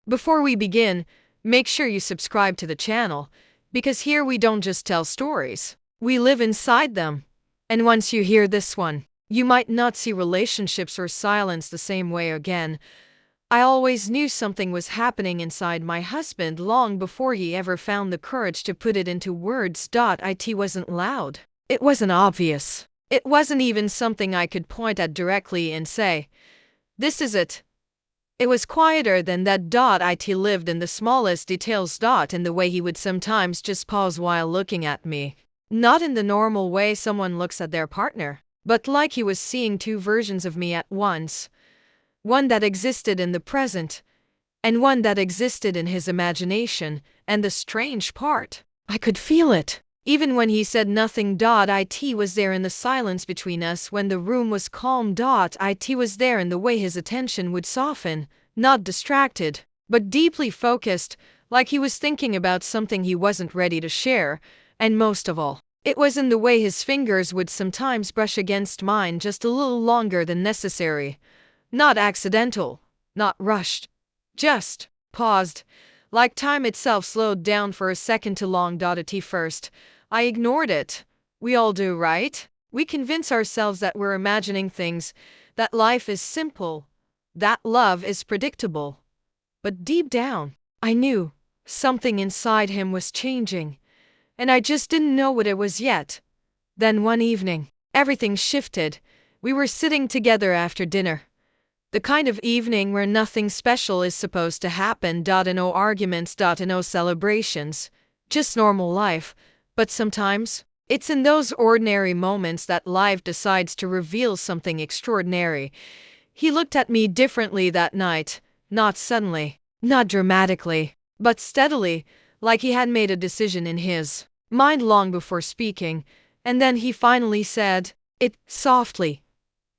Before we begin, make sure you subscribe to the channel, because here we don't just tell stories, we live inside them. And once you hear this one, you might not see relationships or silence the same way again. I always knew something was happening inside my husband long before he ever found the courage to put it into words. It wasn't loud. It wasn't obvious. It wasn't even something I could point at directly and say, "This is it." It was quieter than that. It lived in the smallest details. In the way he would sometimes just pause while looking at me. Not in the normal way someone looks at their partner, but like he was seeing two versions of me at once. One that existed in the present, and one that existed in his imagination. And the strange part, I could feel it. Even when he said nothing. It was there in the silence between us when the room was calm. It was there in the way his attention would soften, not distracted, but deeply focused, like he was thinking about something he wasn't ready to share. And most of all, it was in the way his fingers would sometimes brush against mine just a little longer than necessary. Not accidental, not rushed, just paused, like time itself slowed down for a second too long. At first, I ignored it. We all do, right? We convince ourselves that we're imagining things, that life is simple, that love is predictable. But deep down, I knew something inside him was changing, and I just didn't know what it was yet. Then one evening, everything shifted. We were sitting together after dinner. The kind of evening where nothing special is supposed to happen. No arguments, no celebrations, just normal life. But sometimes, it's in those ordinary moments that life decides to reveal something extraordinary. He looked at me differently that night, not suddenly, not dramatically, but steadily, like he had made a decision in his mind long before speaking. And then he finally said it softly,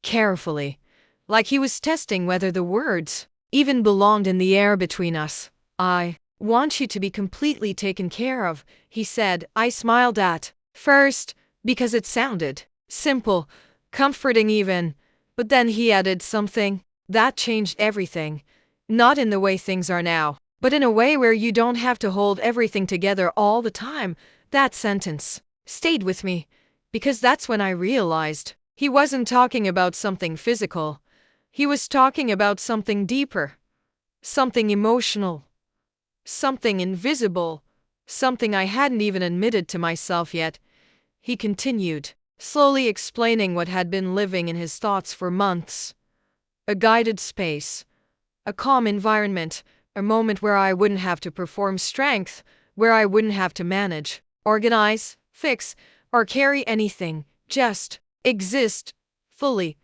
carefully, like he was testing whether the words even belonged in the air between us. "I want you to be completely taken care of," he said. I smiled at first, because it sounded simple, comforting even. But then he added something that changed everything. Not in the way things are now, but in a way where you don't have to hold everything together all the time. That sentence stayed with me, because that's when I realized he wasn't talking about something physical. He was talking about something deeper, something emotional, something invisible, something I hadn't even admitted to myself yet. He continued, slowly explaining what had been living in his thoughts for months. A guided space, a calm environment, a moment where I wouldn't have to perform strength, where I wouldn't have to manage, organize, fix, or carry anything, just exist fully,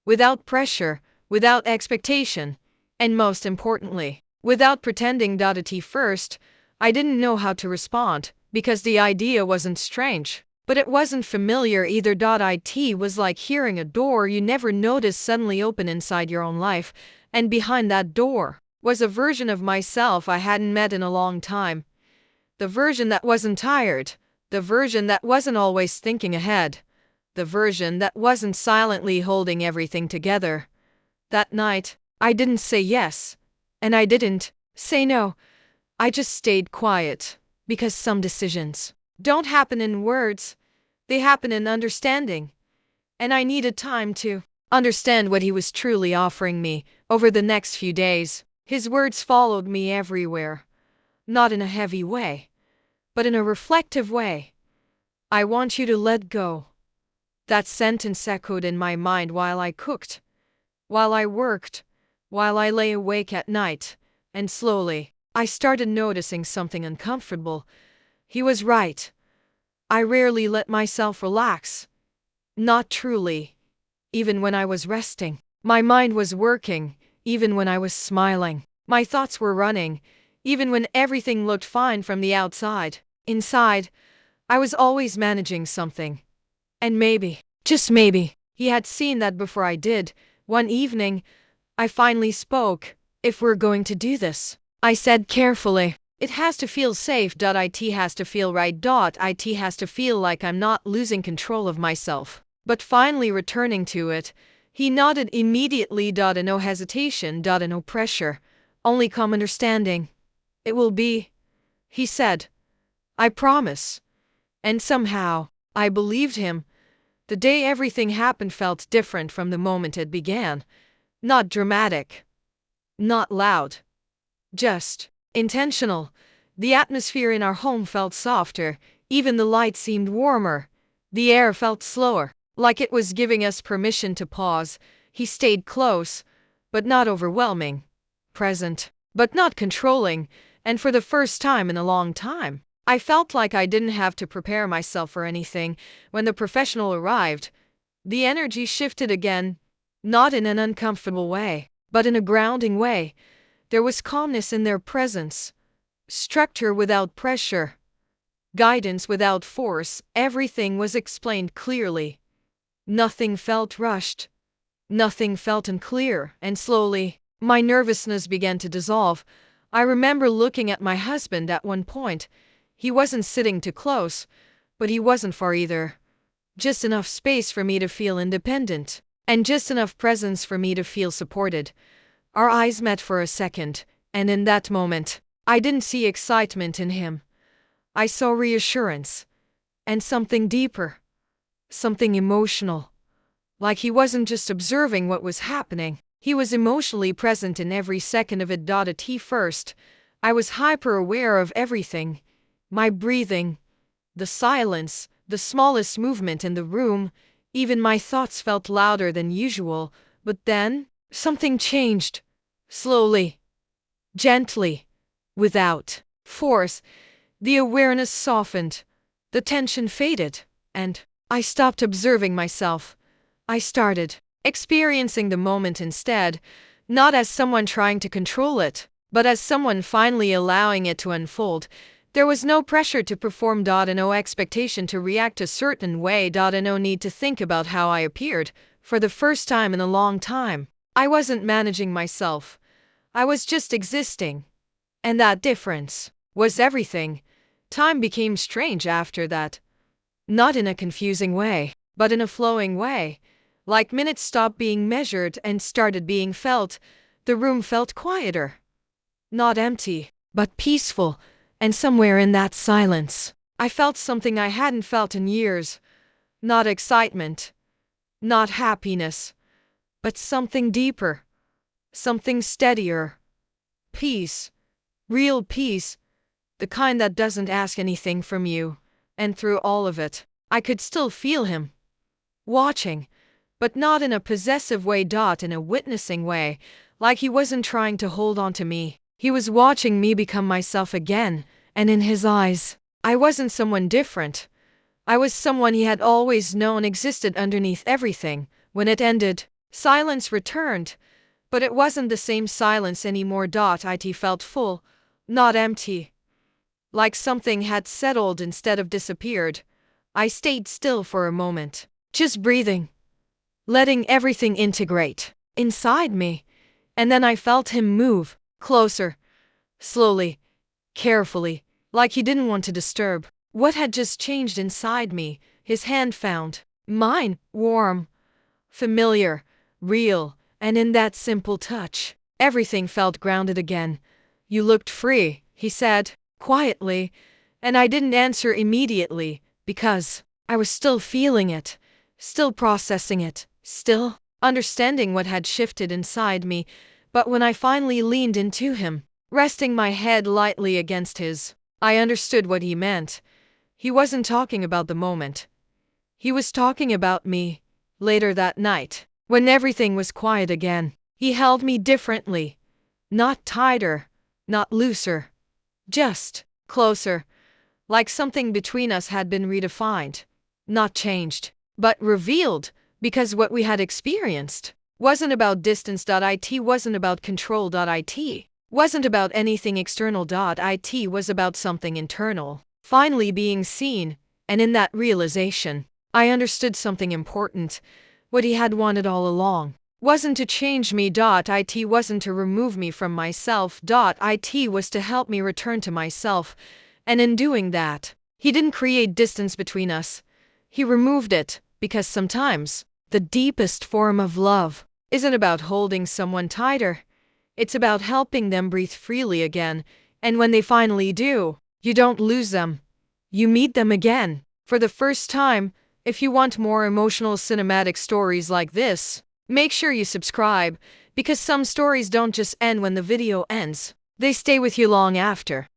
without pressure, without expectation, and most importantly, without pretending. At first, I didn't know how to respond, because the idea wasn't strange, but it wasn't familiar either. It was like hearing a door you never noticed suddenly open inside your own life, and behind that door was a version of myself I hadn't met in a long time. The version that wasn't tired, the version that wasn't always thinking ahead, the version that wasn't silently holding everything together. That night, I didn't say yes, and I didn't say no. I just stayed quiet, because some decisions don't happen in words, they happen in understanding. And I needed time to understand what he was truly offering me. Over the next few days, his words followed me everywhere. Not in a heavy way, but in a reflective way. "I want you to let go." That sentence echoed in my mind while I cooked, while I worked, while I lay awake at night, and slowly, I started noticing something uncomfortable. He was right. I rarely let myself relax. Not truly. Even when I was resting, my mind was working. Even when I was smiling, my thoughts were running. Even when everything looked fine from the outside, inside, I was always managing something. And maybe, just maybe, he had seen that before I did. One evening, I finally spoke. "If we're going to do this," I said carefully, "it has to feel safe. It has to feel right. It has to feel like I'm not losing control of myself, but finally returning to it." He nodded immediately. No hesitation. No pressure. only calm understanding. It will be, he said. I promise. And somehow, I believed him. The day everything happened felt different from the moment it began. Not dramatic. Not loud. Just intentional. The atmosphere in our home felt softer. Even the light seemed warmer. The air felt slower, like it was giving us permission to pause. He stayed close, but not overwhelming. Present, but not controlling. And for the first time in a long time, I felt like I didn't have to prepare myself for anything. When the professional arrived, the energy shifted again, not in an uncomfortable way, but in a grounding way. There was calmness in their presence, structure without pressure, guidance without force. Everything was explained clearly. Nothing felt rushed. Nothing felt unclear, and slowly, my nervousness began to dissolve. I remember looking at my husband at one point. He wasn't sitting too close, but he wasn't far either. Just enough space for me to feel independent, and just enough presence for me to feel supported. Our eyes met for a second, and in that moment, I didn't see excitement in him. I saw reassurance, and something deeper, something emotional. Like he wasn't just observing what was happening, he was emotionally present in every second of it. At first, I was hyper-aware of everything. My breathing, the silence, the smallest movement in the room, even my thoughts felt louder than usual. But then, something changed. Slowly, gently, without force. The awareness softened, the tension faded, and I stopped observing myself. I started experiencing the moment instead, not as someone trying to control it, but as someone finally allowing it to unfold. There was no pressure to perform, and no expectation to react a certain way, and no need to think about how I appeared. For the first time in a long time, I wasn't managing myself. I was just existing. And that difference was everything. Time became strange after that. Not in a confusing way, but in a flowing way. Like minutes stopped being measured and started being felt. The room felt quieter. Not empty, but peaceful. And somewhere in that silence, I felt something I hadn't felt in years. Not excitement, not happiness, but something deeper, something steadier. Peace, real peace, the kind that doesn't ask anything from you. And through all of it, I could still feel him, watching, but not in a possessive way, in a witnessing way, like he wasn't trying to hold on to me. He was watching me become myself again, and in his eyes, I wasn't someone different. I was someone he had always known existed underneath everything. When it ended, silence returned, but it wasn't the same silence anymore. It felt full, not empty. Like something had settled instead of disappeared. I stayed still for a moment, just breathing, letting everything integrate inside me. And then I felt him move closer, slowly, carefully, like he didn't want to disturb what had just changed inside me. His hand found mine, warm, familiar, real, and in that simple touch, everything felt grounded again. You looked free, he said, quietly, and I didn't answer immediately, because I was still feeling it, still processing it, still understanding what had shifted inside me. But when I finally leaned into him, resting my head lightly against his, I understood what he meant. He wasn't talking about the moment. He was talking about me. Later that night, when everything was quiet again, he held me differently. Not tighter, not looser, just closer, like something between us had been redefined. Not changed, but revealed, because what we had experienced wasn't about distance. It wasn't about control. It wasn't about anything external. It was about something internal, finally being seen, and in that realization, I understood something important. What he had wanted all along wasn't to change me. It wasn't to remove me from myself. It was to help me return to myself. And in doing that, he didn't create distance between us. He removed it, because sometimes the deepest form of love isn't about holding someone tighter. It's about helping them breathe freely again, and when they finally do, you don't lose them. You meet them again for the first time. If you want more emotional cinematic stories like this, make sure you subscribe, because some stories don't just end when the video ends, they stay with you long after.